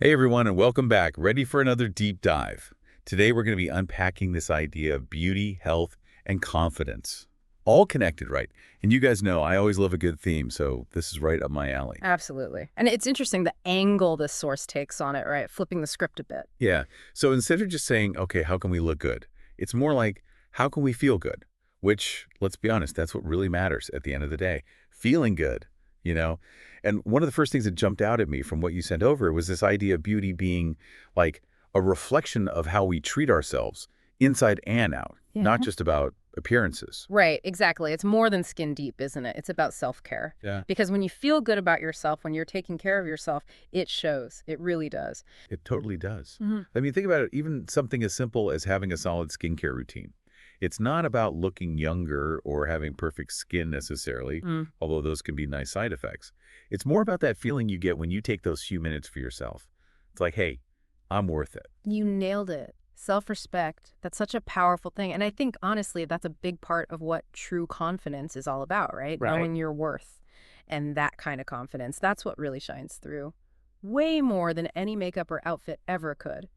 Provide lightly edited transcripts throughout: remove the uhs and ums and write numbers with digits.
Hey everyone, and welcome back. Ready for another deep dive. Today we're going to be unpacking this idea of beauty, health, and confidence. All connected, right? And you guys know I always love a good theme, so this is right up my alley. Absolutely. And it's interesting the angle this source takes on it, right? Flipping the script a bit. Yeah, so instead of just saying, okay, how can we look good? It's more like, how can we feel good? Which, let's be honest, that's what really matters at the end of the day. Feeling good, you know? And one of the first things that jumped out at me from what you sent over was this idea of beauty being like a reflection of how we treat ourselves inside and out, not Yeah. just about appearances. Right, exactly. It's more than skin deep, isn't it? It's about self-care. Yeah. Because when you feel good about yourself, when you're taking care of yourself, it shows. It really does. It totally does. Hmm. I mean, think about it, even something as simple as having a solid skincare routine. It's not about looking younger or having perfect skin necessarily, Mm. although those can be nice side effects. It's more about that feeling you get when you take those few minutes for yourself. It's like, hey, I'm worth it. You nailed it. Self-respect. That's such a powerful thing. And I think, honestly, that's a big part of what true confidence is all about, right? Right. Knowing your worth and that kind of confidence. That's what really shines through. Way more than any makeup or outfit ever could.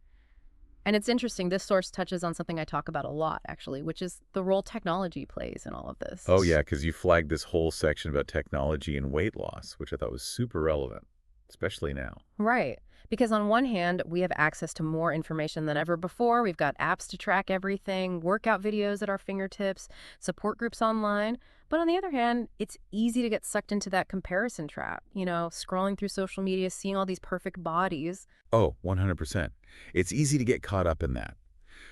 And it's interesting, this source touches on something I talk about a lot, actually, which is the role technology plays in all of this. Oh, yeah, because you flagged this whole section about technology and weight loss, which I thought was super relevant, especially now. Right. Because on one hand, we have access to more information than ever before. We've got apps to track everything, workout videos at our fingertips, support groups online. But on the other hand, it's easy to get sucked into that comparison trap, scrolling through social media, seeing all these perfect bodies. Oh, 100%. It's easy to get caught up in that.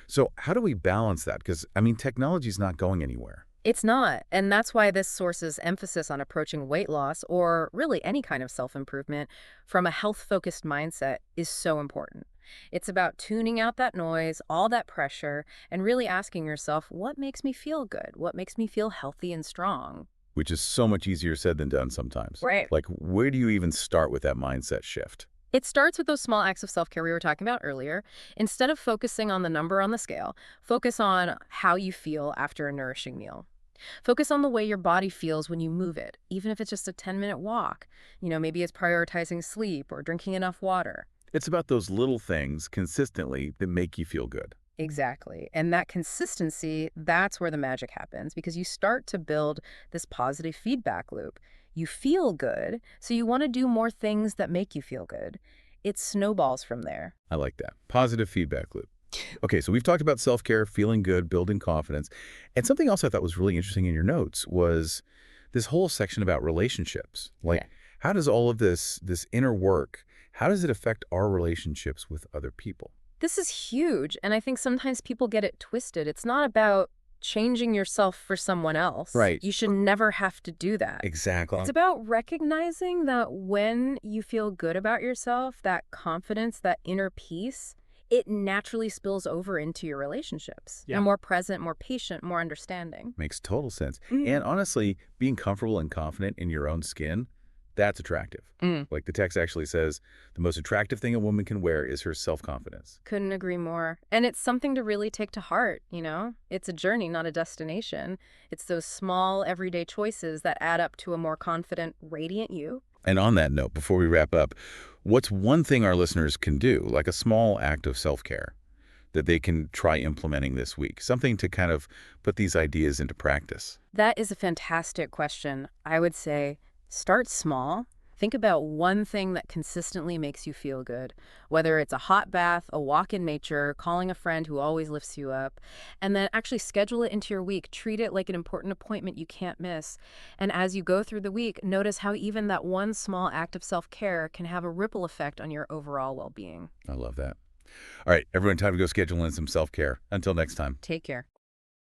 So how do we balance that? Because, I mean, technology's not going anywhere. It's not. And that's why this source's emphasis on approaching weight loss, or really any kind of self-improvement, from a health-focused mindset is so important. It's about tuning out that noise, all that pressure, and really asking yourself, what makes me feel good? What makes me feel healthy and strong? Which is so much easier said than done sometimes. Right. Like, where do you even start with that mindset shift? It starts with those small acts of self-care we were talking about earlier. Instead of focusing on the number on the scale, focus on how you feel after a nourishing meal. Focus on the way your body feels when you move it, even if it's just a 10-minute walk. Maybe it's prioritizing sleep or drinking enough water. It's about those little things consistently that make you feel good. Exactly. And that consistency, that's where the magic happens because you start to build this positive feedback loop. You feel good, so you want to do more things that make you feel good. It snowballs from there. I like that. Positive feedback loop. Okay, so we've talked about self-care, feeling good, building confidence. And something else I thought was really interesting in your notes was this whole section about relationships. Like, Okay. how does all of this inner work, how does it affect our relationships with other people? This is huge, and I think sometimes people get it twisted. It's not about changing yourself for someone else. Right. You should never have to do that. Exactly. It's about recognizing that when you feel good about yourself, that confidence, that inner peace, it naturally spills over into your relationships. Yeah. You're more present, more patient, more understanding. Makes total sense. Mm. And honestly, being comfortable and confident in your own skin, that's attractive. Mm. Like the text actually says, the most attractive thing a woman can wear is her self-confidence. Couldn't agree more. And it's something to really take to heart. It's a journey, not a destination. It's those small, everyday choices that add up to a more confident, radiant you. And on that note, before we wrap up, what's one thing our listeners can do, like a small act of self-care, that they can try implementing this week? Something to kind of put these ideas into practice. That is a fantastic question. I would say start small. Think about one thing that consistently makes you feel good, whether it's a hot bath, a walk in nature, calling a friend who always lifts you up, and then actually schedule it into your week. Treat it like an important appointment you can't miss. And as you go through the week, notice how even that one small act of self-care can have a ripple effect on your overall well-being. I love that. All right, everyone, time to go schedule in some self-care. Until next time. Take care.